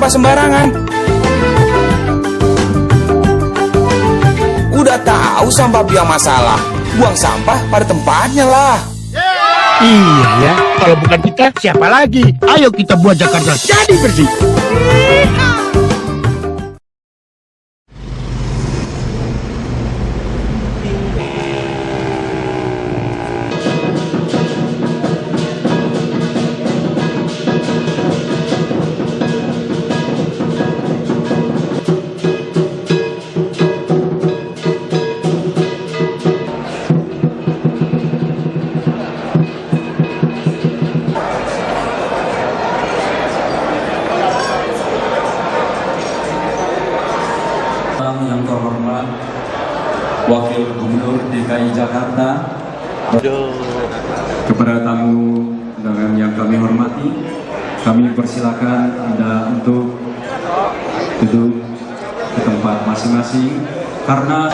sampah sembarangan. Udah tahu sampah biang masalah, buang sampah pada tempatnya lah. Iya ya, kalau bukan kita siapa lagi? Ayo kita buat Jakarta jadi bersih. Yang terhormat Wakil Gubernur DKI Jakarta, kepada tamu undangan yang kami hormati, kami persilakan Anda untuk duduk di tempat masing-masing karena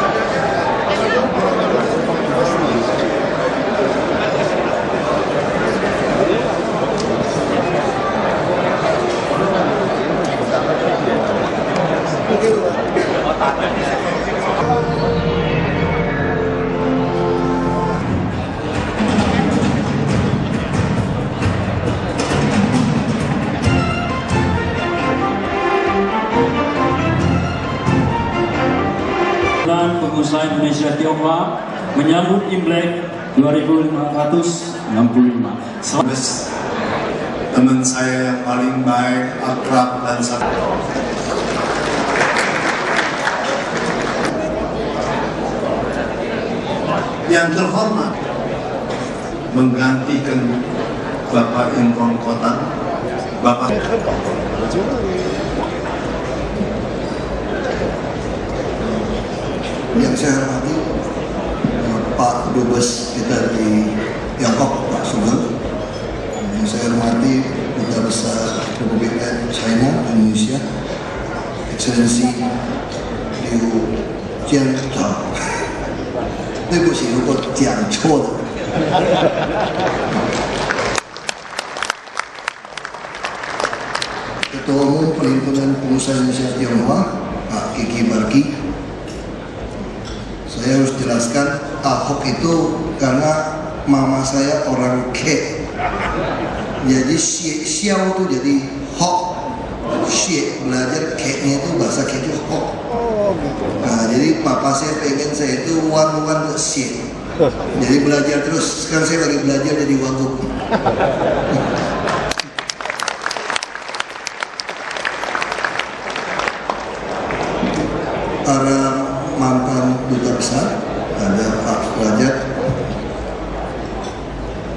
Pengusaha Indonesia Tionghoa menyambut Imlek 2565. Teman saya yang paling baik, akrab dan sangat. Yang terhormat menggantikan Bapak Imron Kota, Bapak yang saya hormati Pak Dubes kita di Tiongkok, Pak Sugeng. Yang saya hormati Duta Besar Republik China Indonesia, Excellency Liu Jianchao. 对不起，如果讲错了。Ketua Umum Perhimpunan Pengusaha Indonesia Tionghoa, Pak Kiki Barki. Saya harus jelaskan, Ahok itu karena mama saya orang Ke. Jadi Xiao itu jadi Hok. Xie belajar Ke-nya itu bahasa Ke itu Hok. Nah, jadi papa saya pengen saya itu Wan Xie. Jadi belajar terus. Sekarang saya lagi belajar jadi Wagub. Para mantan duta besar, ada Pak Sudrajat,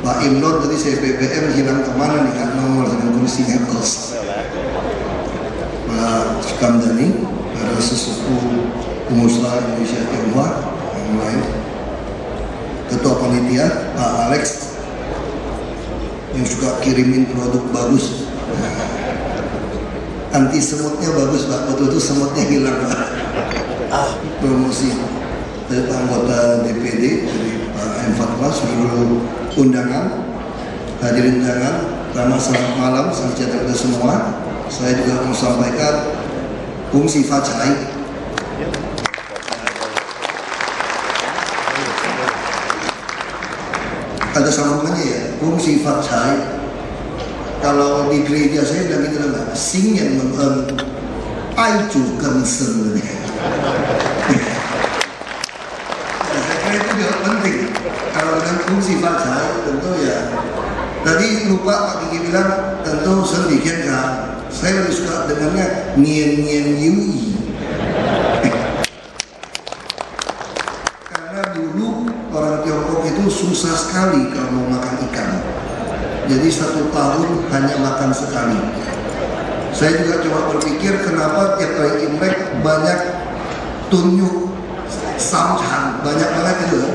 Pak Imron tadi saya BBM hilang kemana nih, nggak nomor dengan kursinya kos. Pak Sukamdani, ada sesepuh pengusaha Indonesia Tionghoa yang lain, Ketua Panitia Pak Alex yang suka kirimin produk bagus, anti semutnya bagus Pak, betul-betul semutnya hilang Pak. Promosi dari anggota DPD dari Pak M. Fatwa, seluruh undangan, hadirin undangan, pertama selamat malam, salam sejahtera kita semua. Saya juga mau sampaikan fungsi Facai. Ada sambungannya ya, fungsi Facai. Kalau di gereja saya bilang gitu lah, sing yang menghen, ai chu gen sen. Saya kira itu juga penting. Kalau dengan fungsi Facai tentu ya. Tadi lupa Pak Kiki bilang tentu sedikit kan. Saya lebih suka dengannya nien yui. Karena dulu orang Tiongkok itu susah sekali kalau mau makan ikan. Jadi 1 tahun hanya makan sekali. Saya juga coba berpikir kenapa tiap kali Imlek banyak tunjuk samchan, banyak banget itu.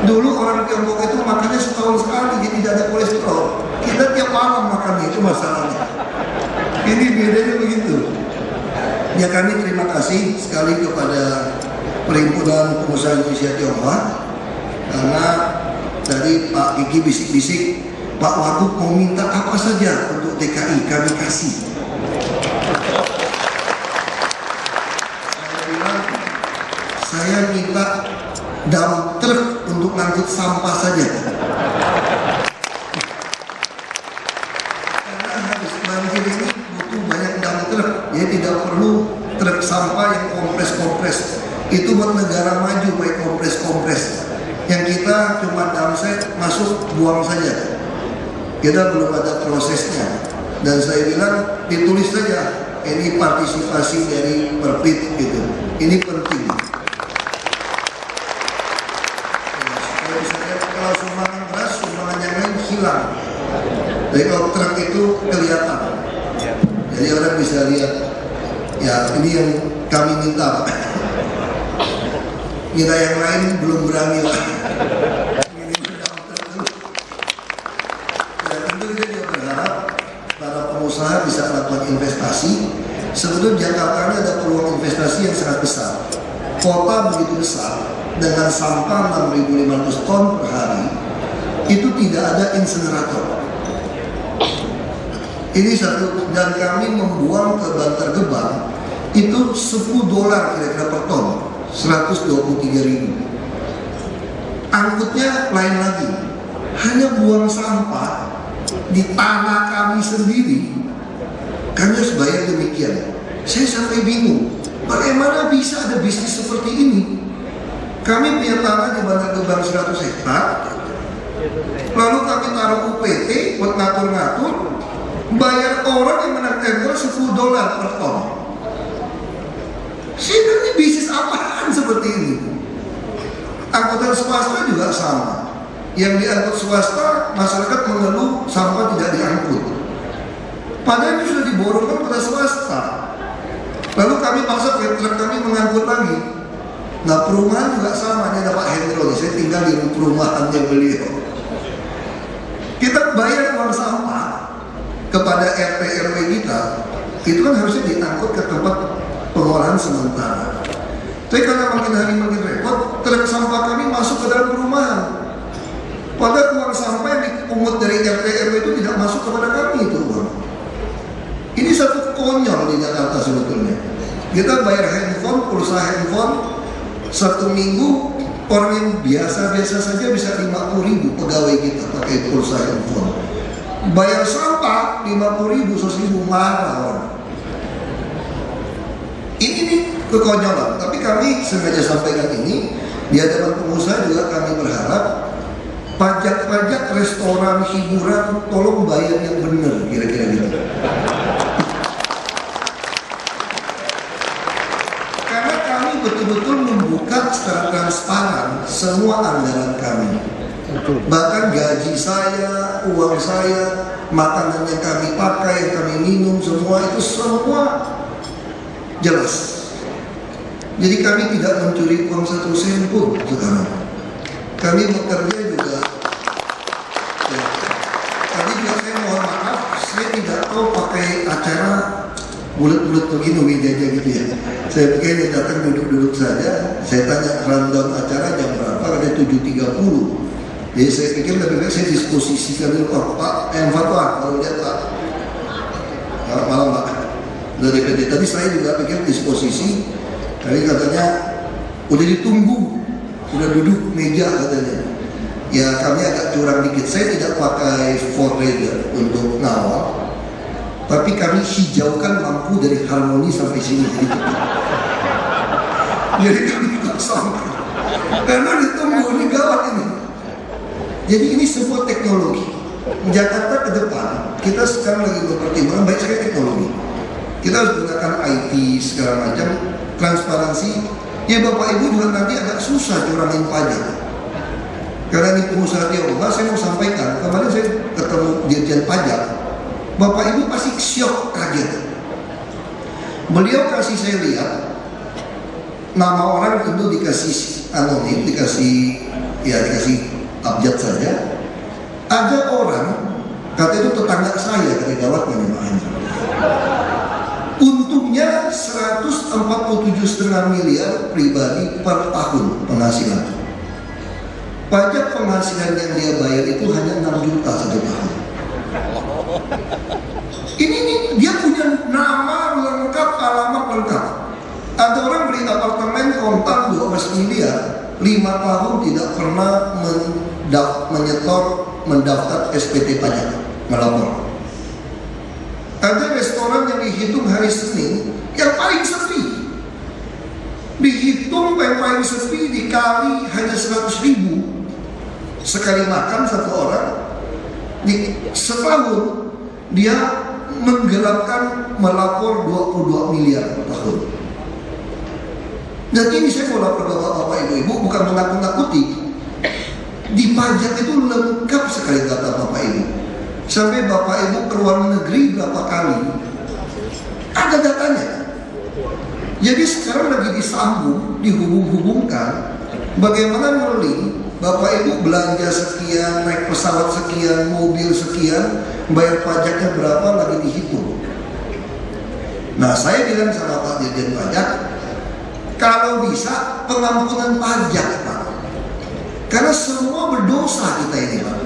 Dulu orang Tiongkok itu makannya setahun sekali, jadi tidak ada kolesterol. Kita tiap malam makan, itu masalahnya. Ini bedanya begitu. Ya kami terima kasih sekali kepada Perhimpunan Pengusaha Indonesia Tionghoa, karena tadi Pak Kiki bisik-bisik, Pak Wagub mau minta apa saja untuk DKI, kami kasih. minta dump truk untuk ngangkut sampah saja. Karena habis banjir ini butuh banyak dump truk, ya tidak perlu truk sampah yang kompres-kompres. Itu buat negara maju pakai kompres-kompres. Yang kita cuma dump masuk buang saja. Kita belum ada prosesnya. Dan saya bilang ditulis saja. Ini partisipasi dari Perpit gitu. Ini penting. Kalau misalnya kalau sumbangan beras, sumbangan yang lain hilang. Jadi kalau truk itu kelihatan. Jadi orang bisa lihat. Ya ini yang kami minta. Minta yang lain belum berani lah. Ya tentu kita juga berharap para pengusaha bisa melakukan investasi. Sebetulnya Jakarta ini ada peluang investasi yang sangat besar. Kota begitu besar dengan sampah 6.500 ton per hari, itu tidak ada insenerator. Ini satu, dan kami membuang ke Bantar Gebang itu $10 kira-kira per ton, 123.000. Angkutnya lain lagi, hanya buang sampah di tanah kami sendiri. Kami harus bayar demikian. Saya sampai bingung, bagaimana bisa ada bisnis seperti ini? Kami punya tanah di Bantar Gebang 100 hektar, lalu kami taruh UPT buat ngatur-ngatur, bayar orang yang menang tender $10 per ton. Saya bilang, ini bisnis apaan seperti ini? Angkutan swasta juga sama. Yang diangkut swasta, masyarakat mengeluh sampah tidak diangkut. Padahal itu sudah diborongkan pada swasta. Lalu kami paksa truk kami mengangkut lagi. Nah perumahan juga sama, ini ada Pak Hendro, saya tinggal di perumahannya beliau. Kita bayar uang sampah kepada RT RW kita, itu kan harusnya diangkut ke tempat pengolahan sementara. Tapi karena makin hari makin repot, truk sampah kami masuk ke dalam perumahan. Padahal uang sampah yang dipungut dari RT RW itu tidak masuk kepada kami itu uang. Ini satu konyol di Jakarta sebetulnya. Kita bayar handphone, pulsa handphone, satu minggu orang yang biasa-biasa saja bisa 50.000 pegawai kita pakai pulsa handphone. Bayar sampah 50.000, 100.000 marah orang. Ini nih kekonyolan. Tapi kami sengaja sampaikan ini di hadapan pengusaha juga. Kami berharap pajak-pajak restoran, hiburan tolong bayar yang benar, kira-kira gitu. Karena kami betul-betul membuka secara transparan semua anggaran kami. Bahkan gaji saya, uang saya, makanan yang kami pakai, yang kami minum, semua itu semua jelas. Jadi kami tidak mencuri uang 1 sen pun sekarang. Kami bekerja juga. Ya. Tadi juga saya mohon maaf, saya tidak tahu pakai acara bulat-bulat begini meja gitu ya. Saya pikir dia datang duduk-duduk saja. Saya tanya rundown acara jam berapa, katanya 7.30. Jadi saya pikir lebih baik saya disposisikan dulu. Pak, fatwa kalau dia tak malam Pak dari PT. Tadi saya juga pikir disposisi. Tapi katanya udah ditunggu, udah duduk meja katanya. Ya kami agak curang dikit. Saya tidak pakai Ford Raider untuk ngawal, tapi kami hijaukan lampu dari Harmoni sampai sini. Jadi kami kosong karena ditunggu, ini gawat ini. Jadi ini sebuah teknologi. Jakarta ke depan, kita sekarang lagi mempertimbangkan baik sekali teknologi. Kita harus gunakan IT segala macam, transparansi. Ya Bapak Ibu juga nanti agak susah curangin pajak. Karena ini pengusaha Tiongkok, saya mau sampaikan, kemarin saya ketemu Dirjen Pajak. Bapak Ibu pasti syok, kaget. Beliau kasih saya lihat nama orang tentu dikasih anonim, dikasih abjad saja. Ada orang, kata itu tetangga saya, kata gawat menyemangnya. Untungnya 147,5 miliar pribadi per tahun penghasilan. Pajak penghasilan yang dia bayar itu hanya 6 juta satu tahun. Ini dia punya nama lengkap, alamat lengkap. Ada orang beli apartemen kontan 12 miliar, 5 tahun tidak pernah mendaftar SPT pajak, melapor. Ada restoran yang dihitung hari Senin yang paling sepi, dihitung yang paling sepi dikali hanya 100.000 sekali makan satu orang. Di setahun dia menggelapkan melapor 22 miliar per tahun. Dan ini saya mau lapor bapak-bapak ibu-ibu bukan menakut-nakuti. Di pajak itu lengkap sekali data bapak ibu. Sampai bapak ibu ke luar negeri berapa kali ada datanya. Jadi sekarang lagi disambung, dihubung-hubungkan bagaimana melalui bapak ibu belanja sekian, naik pesawat sekian, mobil sekian, bayar pajaknya berapa lagi dihitung. Nah saya bilang sama Pak Dirjen Pajak, kalau bisa pengampunan pajak Pak, karena semua berdosa kita ini Pak.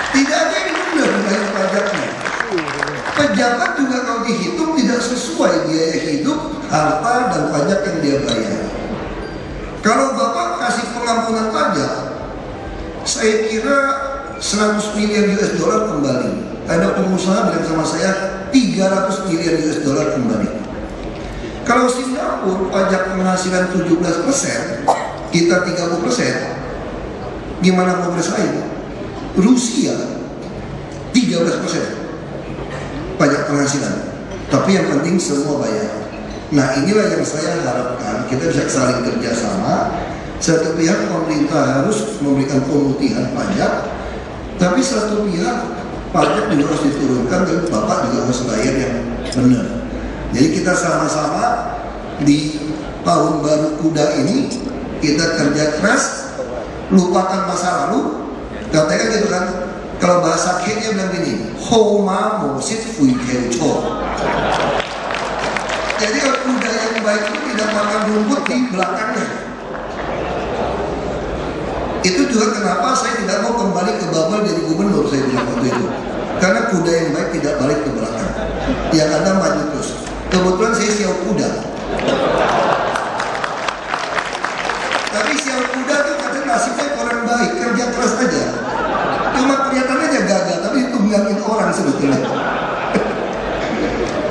Tidak ada yang mudah membayar pajaknya. Pejabat juga kalau dihitung tidak sesuai biaya hidup, harta dan pajak yang dia bayar. Kalau Bapak kasih pengampunan pajak, saya kira 100 miliar US dollar kembali. Ada pengusaha bilang sama saya 300 miliar US dollar kembali. Kalau Singapura pajak penghasilan 17%, kita 30%, gimana mau bersaing? Rusia 13% pajak penghasilan, tapi yang penting semua bayar. Nah inilah yang saya harapkan kita bisa saling kerjasama. Satu pihak pemerintah harus memberikan pemutihan pajak, tapi satu pihak pajak juga harus diturunkan dan bapak juga harus bayar yang benar. Jadi kita sama-sama di tahun baru kuda ini kita kerja keras, lupakan masa lalu. Katanya gitu kan, kalau bahasa Kenya bilang gini, Homa Mosit Fui Keucho. Jadi kalau kuda yang baik itu tidak makan rumput di belakangnya. Itu juga kenapa saya tidak mau kembali ke Babel jadi gubernur, saya bilang waktu itu. Karena kuda yang baik tidak balik ke belakang, yang ada maju terus. Kebetulan saya siau kuda. Tapi siau kuda tuh katanya nasibnya orang baik, kerja keras aja. Cuma kelihatannya aja gagal, tapi tunggangin orang sebetulnya.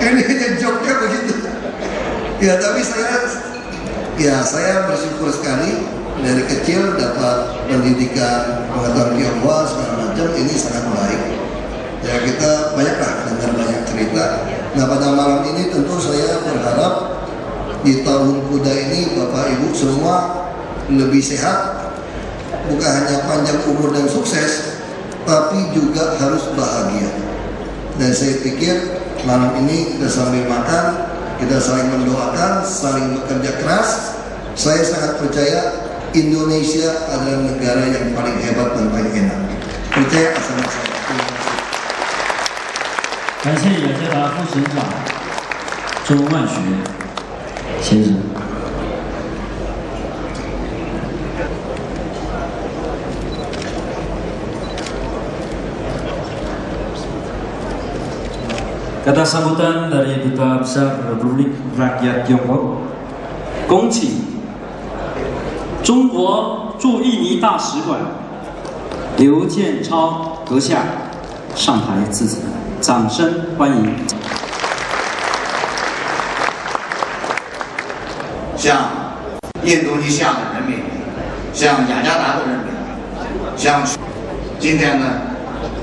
Ini hanya joknya begitu. Ya tapi saya bersyukur sekali dari kecil dapat pendidikan pengetahuan Tionghoa segala macam, ini sangat baik. Ya kita banyaklah dengar banyak cerita. Nah pada malam ini tentu saya berharap di tahun kuda ini Bapak Ibu semua lebih sehat, bukan hanya panjang umur dan sukses, tapi juga harus bahagia. Dan saya pikir malam ini kita sambil makan, kita saling mendoakan, saling bekerja keras. Saya sangat percaya Indonesia adalah negara yang paling hebat dan paling enak. Percaya sama saya. 感谢雅加达副省长周万学先生。Kata sambutan dari Duta Besar Republik Rakyat Tiongkok, 恭请中国驻印尼大使馆刘建超阁下上台致辞，掌声欢迎。向印度尼西亚的人民，向雅加达的人民，向今天呢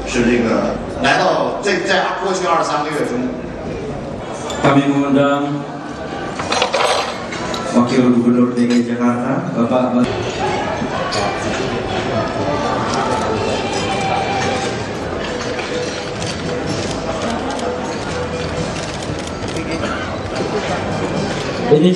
是这个来到在过去23个月中， Kami mengundang Wakil Gubernur DKI Jakarta, Bapak ini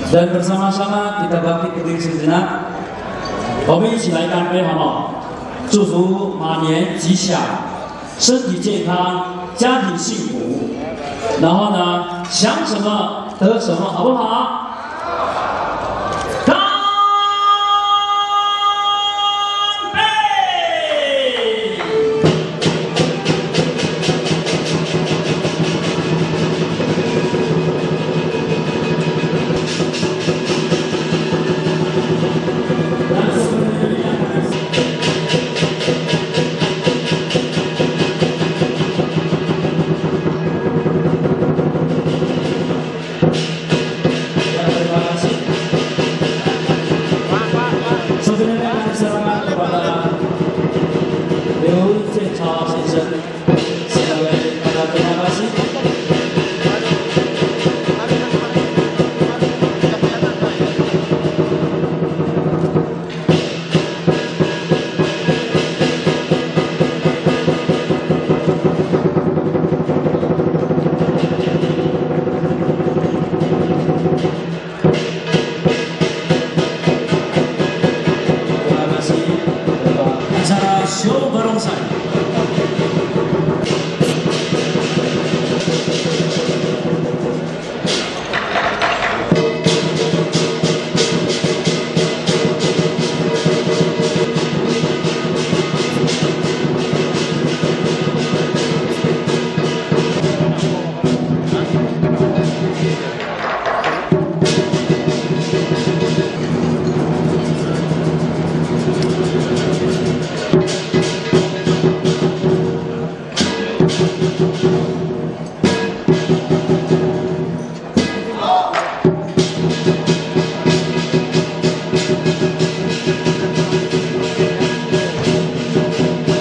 dan bersama-sama kita bangkit berdiri sejenak. 我们一起来干杯好不好？祝福马年吉祥，身体健康，家庭幸福。然后呢，想什么得什么，好不好？干杯！ Terima kasih. Terima kasih. Acara show barongsai.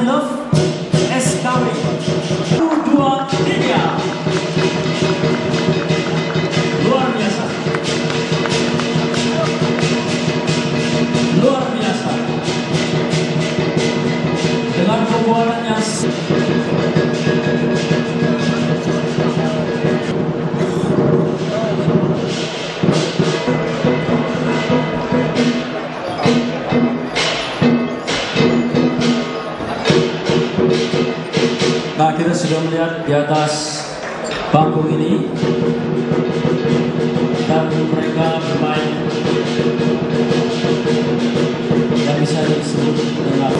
Love SKW 223 luar biasa, luar biasa dengan pembuatan yang Nah, kita sudah melihat di atas panggung ini dan mereka bermain yang bisa disebut dengan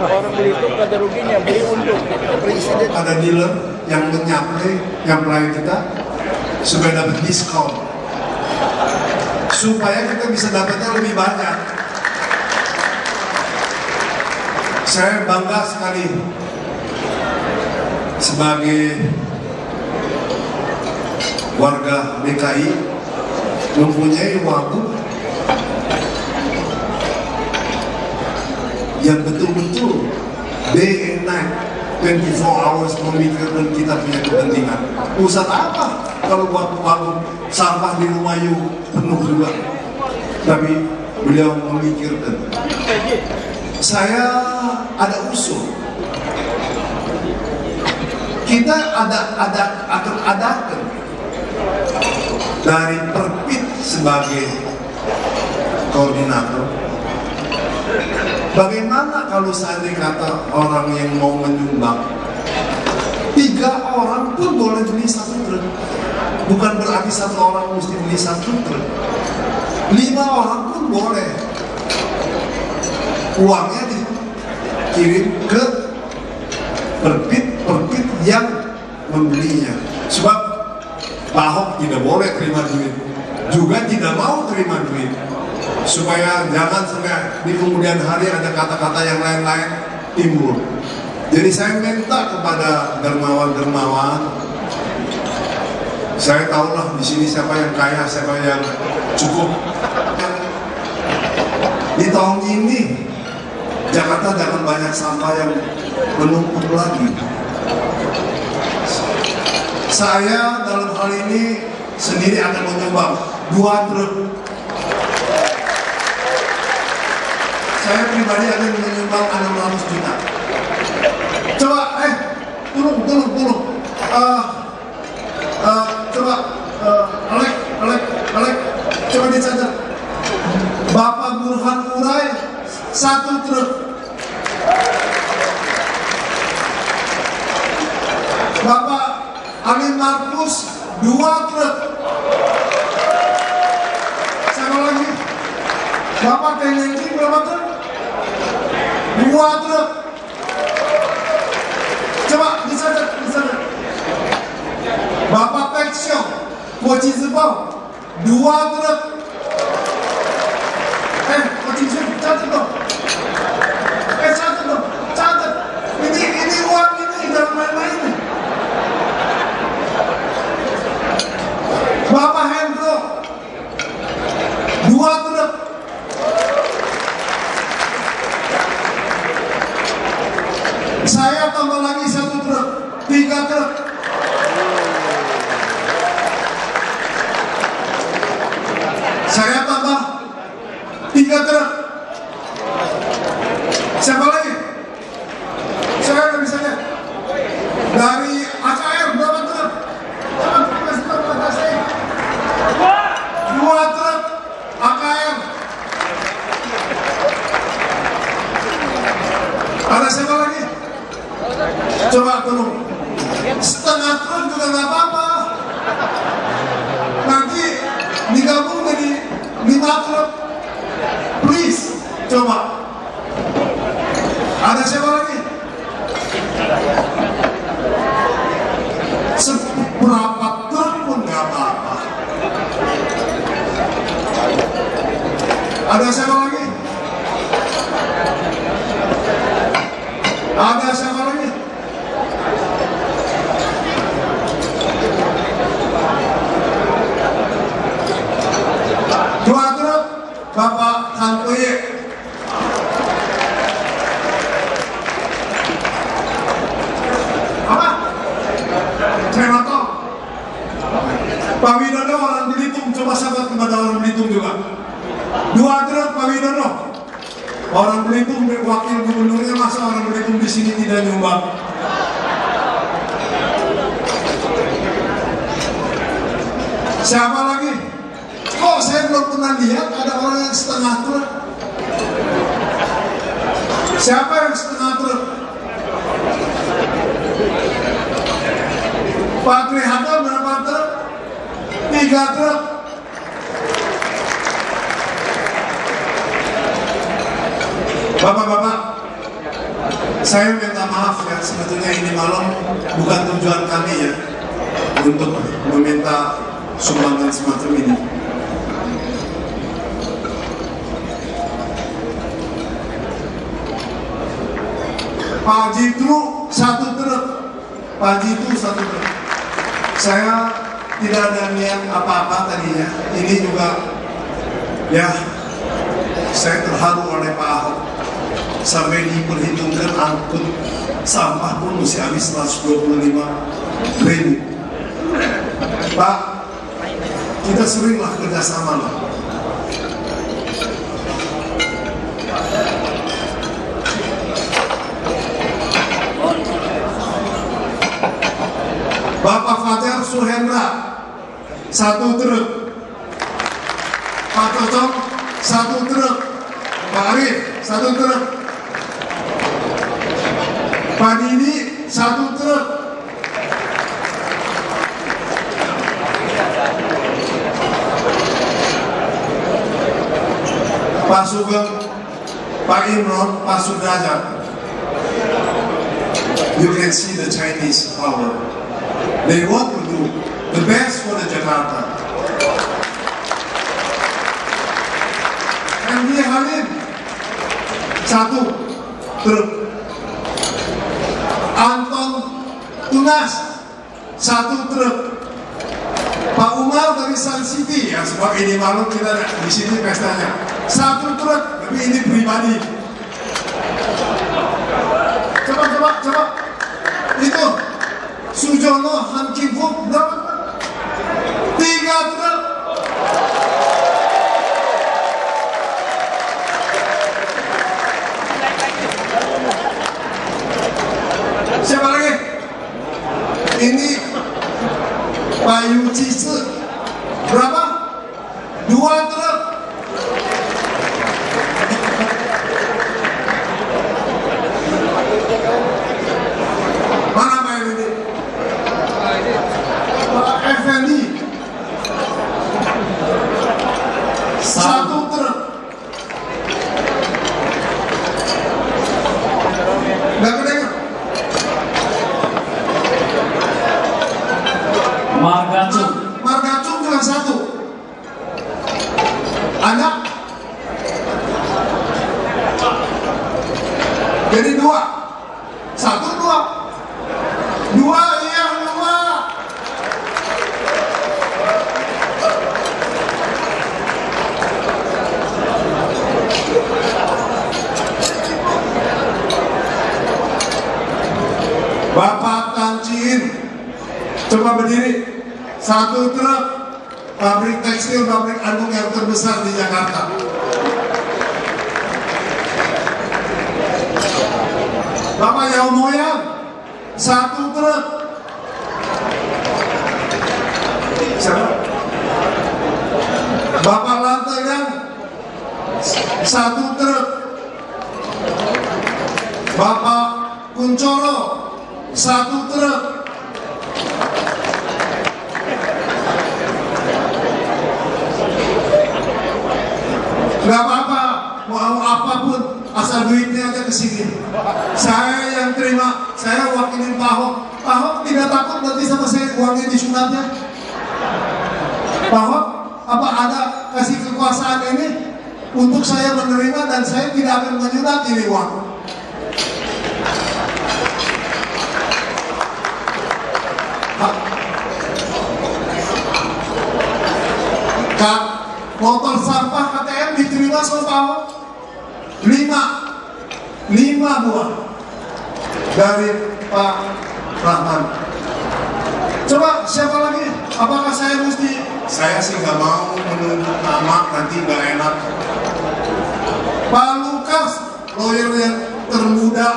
Orang beli itu ada ruginya, beli untuk Presiden ada dealer yang menyaplai yang pelayan kita supaya dapat diskon, supaya kita bisa dapatnya lebih banyak. Saya bangga sekali sebagai warga DKI mempunyai wagub yang betul-betul day and night 24 hours memikirkan kita punya kepentingan. Pusat apa kalau buat wagub sampah di rumah yuk penuh juga, tapi beliau memikirkan. Saya ada usul, kita akan adakan dari Perpit sebagai koordinator. Bagaimana kalau seandainya kata orang yang mau menyumbang 3 orang pun boleh beli 1 truk, bukan berarti 1 orang mesti beli 1 truk, 5 orang pun boleh. Uangnya dikirim ke Perpit yang membelinya. Sebab Pak Ahok tidak boleh terima duit, juga tidak mau terima duit. supaya jangan sampai di kemudian hari ada kata-kata yang lain-lain timbul. Jadi saya minta kepada dermawan-dermawan, saya tahulah di sini siapa yang kaya, siapa yang cukup. Di tahun ini Jakarta jangan banyak sampah yang menumpuk lagi. Saya dalam hal ini sendiri akan menyumbang 2 truk. Saya pribadi akan menyumbang 600 juta. Coba, tolong. Coba, Alek, coba dicatat. Bapak Burhan Urai 1 truk. Bapak Amin Markus 2 truk. Siapa lagi? Bapak Tenengki berapa truk? 2 truk. Coba dicatat. Bapak Peksyong Koci Zebao 2 truk. Koci Zebao catat dong. Catat. Ini uang ini jangan main-main nih. Bapak Hendro 2 truk. Saya tambah lagi 1 truk, 3 truk. Saya tambah 3 truk. Siapa lagi? Saya nggak bisa lihat. Dari AKR berapa truk? Kasih tahu pada saya. 2 truk AKR. Ada siapa lagi? Coba tolong. Setengah truk juga nggak apa-apa. Nanti digabung jadi 5 truk. Please, coba. Ada siapa lagi? Seberapa truk pun nggak apa-apa. Ada siapa lagi? Ada siapa lagi? Dua truk Bapak Kantoye. Apa? Tremato. Pak Widodo orang Belitung, coba sahabat kepada orang Belitung juga. 2 truk Pak Widodo. Orang Belitung, wakil gubernurnya, masa orang Belitung di sini tidak nyumbang? Siapa lagi? Kok saya belum pernah lihat ada orang yang setengah truk? Siapa yang setengah truk? Pak Trihanto berapa truk? 3 truk. Bapak-bapak, saya minta maaf ya, sebetulnya ini malam bukan tujuan kami ya untuk meminta sumbangan semacam ini. Pak Jitu 1 truk. Pak Jitu 1 truk. Saya tidak ada niat apa-apa tadinya. Ini juga ya, saya terharu oleh Pak Ahok. Sampai diperhitungkan angkut sampah pun mesti habis 125.000. Pak, kita seringlah kerjasama lah. Bapak Fajar Suhendra 1 truk. Pak Cocok 1 truk. Pak Arif 1 truk. Pak Didi 1 truk. Pak Sugeng, Pak Imron, Pak Sudrajat. You can see the Chinese power. They want to do the best for the Jakarta. Andi Halim 1 truk. Anton Tunas 1 truk. Pak Umar dari Sun City, ya sebab ini malu kita di sini pestanya 1 truk, tapi ini pribadi. Coba itu Sujono Han Kim Fuk berapa? 3 truk. Siapa lagi? Ini Bayu Cise berapa? 2 truk. Mana Bayu ini? Pak Effendi 1 truk. Nggak kedengar? Margacung juga 1. Anak jadi 2. 1, 2. 2 yang 2. Bapak Tancin, coba berdiri. 1 truk pabrik tekstil, pabrik anduk yang terbesar di Jakarta. Bapak Yao Moyang 1 truk. Siapa? Bapak Lantegan 1 truk. Bapak Kuncoro 1 truk. Gak apa-apa, mau apapun, asal duitnya aja ke sini. Saya yang terima, saya wakilin Pak Ahok. Pak Ahok tidak takut nanti sama saya uangnya disunatnya. Pak Ahok, apa ada kasih kekuasaan ini untuk saya menerima dan saya tidak akan menyunat ini uang. Kak, motor sampah KTM diterima sama Pak Ahok 5 buah dari Pak Rahman. Coba siapa lagi? Apakah saya mesti? Saya sih nggak mau menunjuk nama, nanti nggak enak. Pak Lukas, lawyer yang termuda,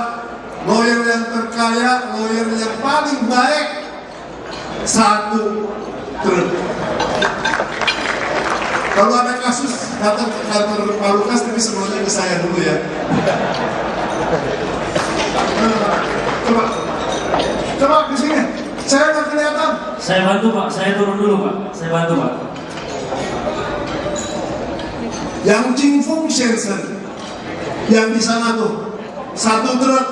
lawyer yang terkaya, lawyer yang paling baik, 1 truk. Kalau ada kasus datang ke kantor Pak Lukas, tapi semuanya ke saya dulu ya. Coba di sini. Saya nggak kelihatan. Saya bantu Pak, saya turun dulu Pak. Saya bantu Pak. Yang Jingfung Shenzhen, yang di sana tuh 1 truk.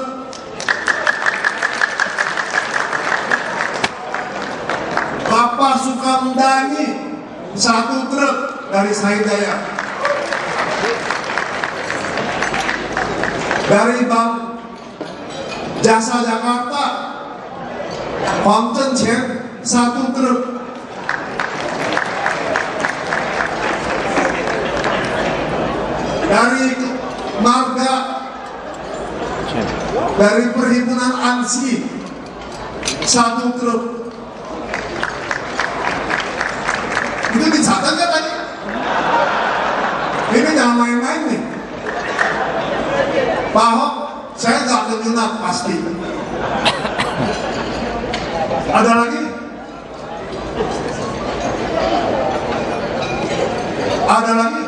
Bapak Sukamdani 1 truk dari Sahidaya. Dari Bank Jasa Jakarta, Huang Zhenqian 1 truk. Dari Marga, dari Perhimpunan ANSI 1 truk. Itu dicatat nggak tadi? Ini jangan main-main nih. Pak Ahok, saya nggak kenyunat pasti. Ada lagi? Ada lagi?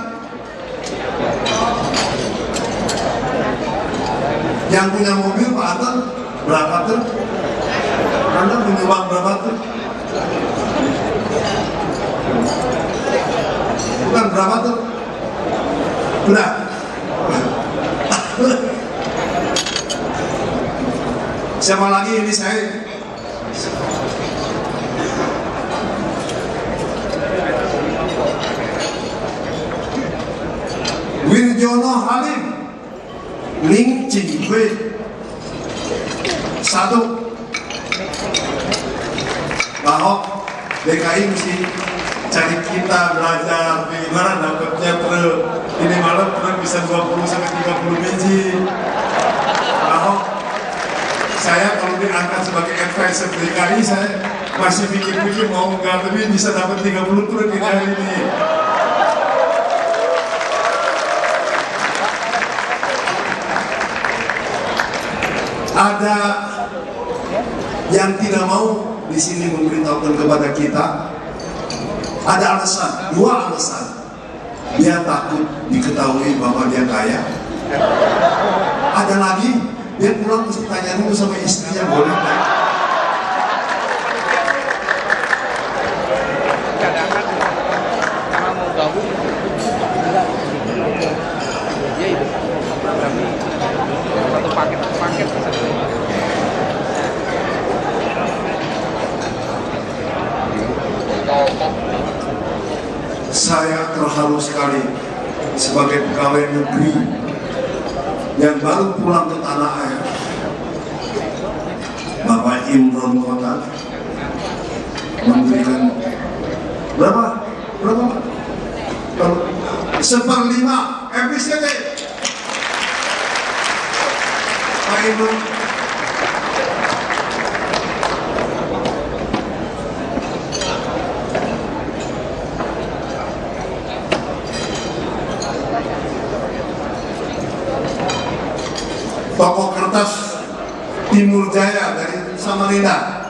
Yang punya mobil Pak Anton berapa tuh? Anda punya uang berapa tuh? Bukan berapa tuh? Udah. Siapa lagi ini saya? Wirjono Halim, Ling Ching Hui. 1. Pak Ahok, DKI mesti cari kita belajar bagaimana dapatnya truk. Ini malam truk bisa 20 sampai 30 biji. Pak Ahok, saya kalau diangkat sebagai advisor DKI, saya masih pikir-pikir mau nggak, tapi bisa dapat 30 truk ini hari ini. Ada yang tidak mau di sini memberitahukan kepada kita. Ada alasan, 2 alasan. Dia takut diketahui bahwa dia kaya. Ada lagi, dia pulang mesti tanya dulu sama istrinya, boleh nggak? Satu paket Saya terharu sekali sebagai pegawai negeri yang baru pulang ke tanah air. Bapak Imron Kota memberikan berapa? 1/5 FBCT. Pak Imron. Toko kertas Timur Jaya dari Samarinda,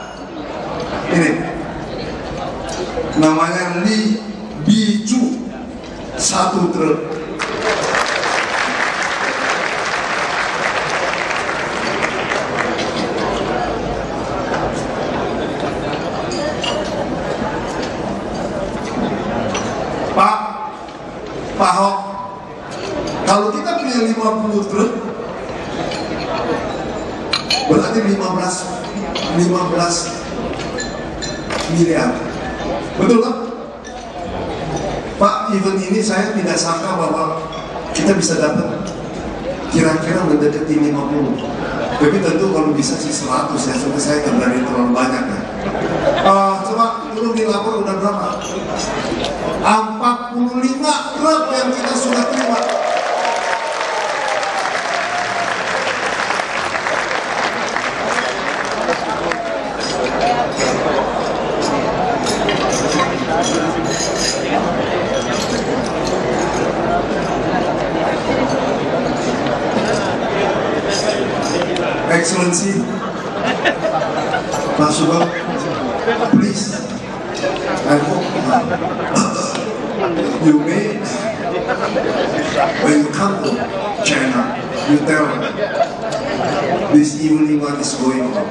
ini namanya Li Biju, 1 truk. Pak Ahok, kalau kita punya 50 truk, berarti 15 miliar. Betul kan? Pak, event ini saya tidak sangka bahwa kita bisa dapat kira-kira mendekati 50. Tapi tentu kalau bisa sih 100 ya, sampai saya nggak berani terlalu banyak ya. Coba dulu dilapor udah berapa? 45 truk yang kita sudah terima. Excellency, Pak Sugeng, please, I hope you may, when you come to China, you tell this evening what is going on.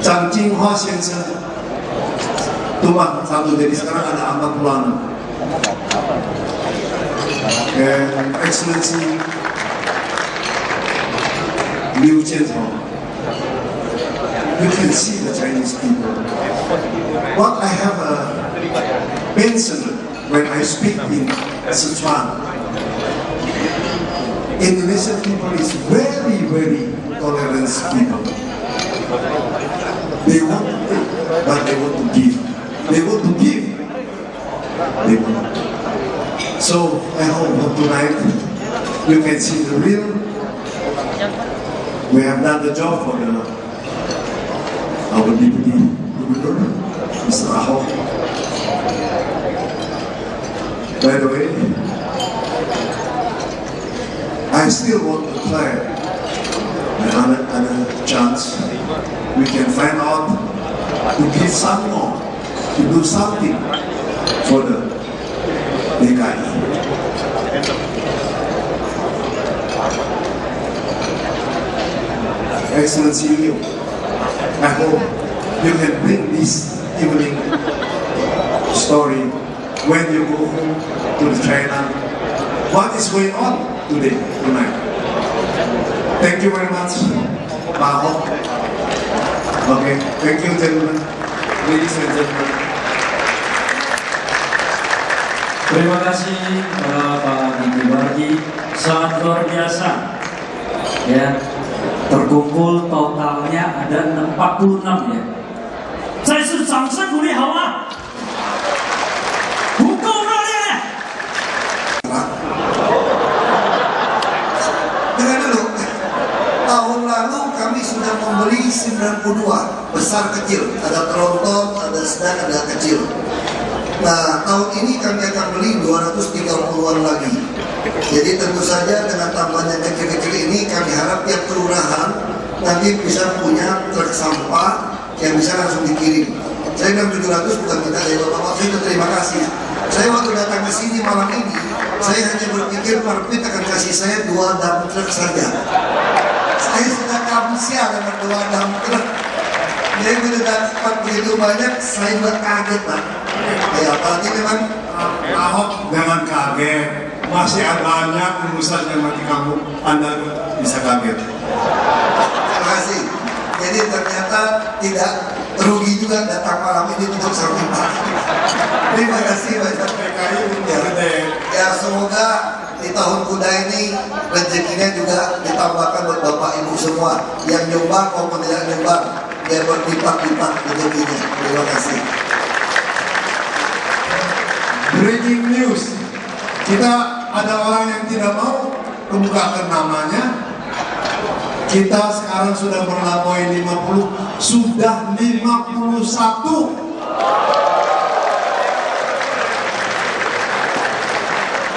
Chang Jinghua 先生 tumbang 1, jadi sekarang ada 40-an. And Excellency Liu Jiantong, you can see the Chinese people. What I have a mention when I speak in Sichuan, Indonesian people is very, very tolerant people. They want to take, but they want to give. They want to give. They want to. So I hope tonight you can see the real. We have done the job for our deputy governor, Mr. Ahok. By the way, I still want to try another chance. We can find out to give some more, to do something for the DKI. Excellency Liu, I hope you can bring this evening story when you go home to China. What is going on today, tonight? Thank you very much, Pak Ahok. Okay, thank you, gentlemen, ladies and gentlemen. Terima kasih Pak Bupati, sangat luar biasa. Ya, terkumpul totalnya ada 46 ya. 再次掌声鼓励好吗？不够热烈。 Dengar dulu, tahun lalu kami sudah membeli 92 besar kecil, ada tronton, ada sedang, ada kecil. Nah, tahun ini kami akan beli 230-an lagi. Jadi tentu saja dengan tambahan yang kecil-kecil ini kami harap tiap kelurahan nanti bisa punya truk sampah yang bisa langsung dikirim. Saya bilang 700 bukan minta dari Bapak, saya terima kasih. Saya waktu datang ke sini malam ini, saya hanya berpikir Perpit akan kasih saya 2 dump truk saja. Saya sudah kamsia dengan 2 dump truk. Jadi mendapat begitu banyak, saya juga kaget Pak. Ya apalagi memang Ahok jangan kaget, masih ada banyak urusan yang nanti kamu Anda bisa kaget. terima kasih. Jadi ternyata tidak rugi juga datang malam ini untuk sampai pagi. Terima kasih banyak PKI ya, semoga di tahun kuda ini rezekinya juga ditambahkan buat Bapak Ibu semua yang nyumbang maupun tidak nyumbang, biar berlipat-lipat rezekinya. Terima kasih. Breaking news, kita ada orang yang tidak mau membukakan namanya. Kita sekarang sudah melampaui 50, sudah 51.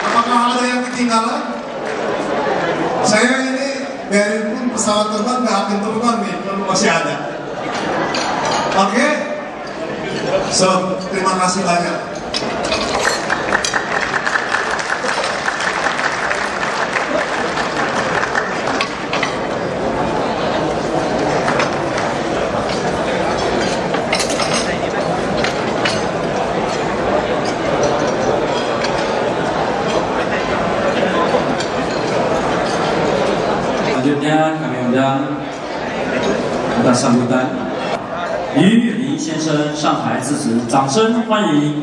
Apakah ada yang ketinggalan? Saya ini biarin pun pesawat terbang nggak akan terbang nih kalau masih ada. Oke? So, terima kasih banyak. Selanjutnya kami undang atas sambutan Yu Lin 先生上台致辞，掌声欢迎。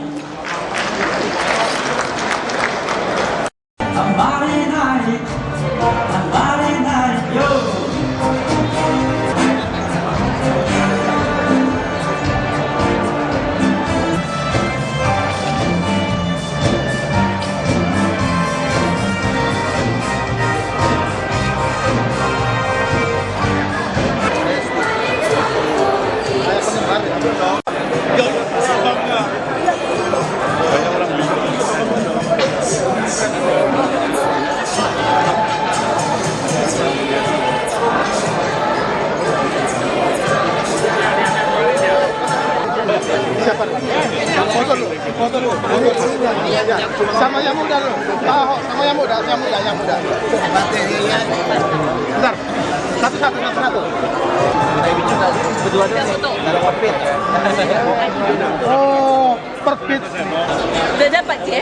Foto dulu. Sama yang muda dulu. Pak Ahok sama yang muda, yang muda. Bentar. Satu. Berdua foto. Perpit. Oh, Perpit. Udah dapat ya?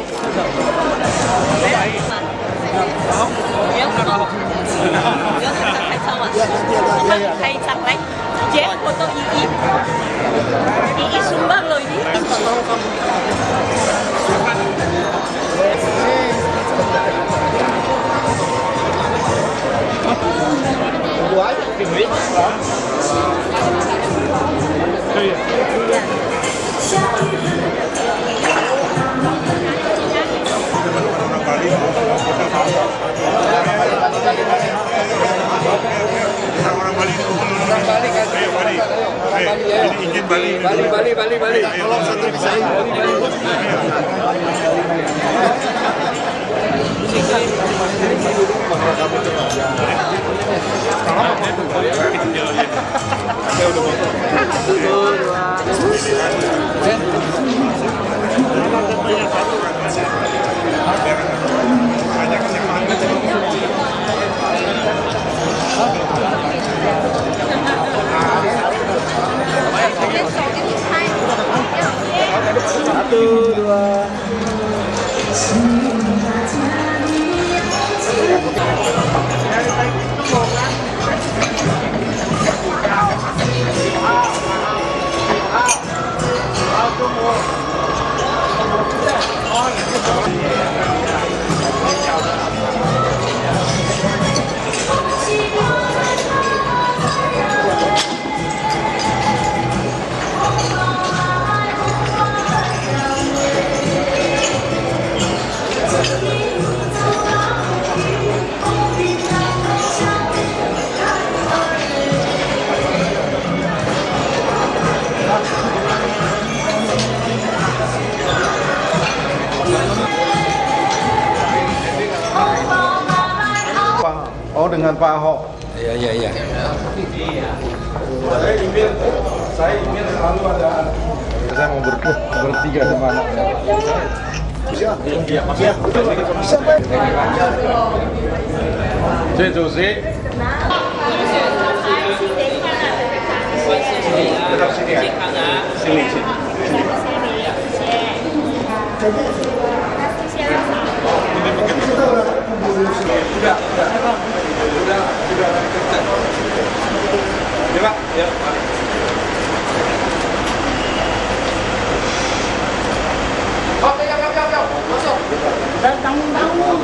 Hay chặt đấy, chép foto Ii sumbang loh ini. Bali. Tolong satu bisa. Satu, dua. Oh, dengan Pak Ahok. Iya. Saya ingin selalu ada. Saya mau bertiga sama anaknya. Siap. Saya Jose. Tetap sini ya. Sini. Sudah. Ya Pak, ya. Oke, masuk. Dan tanggung-tanggung.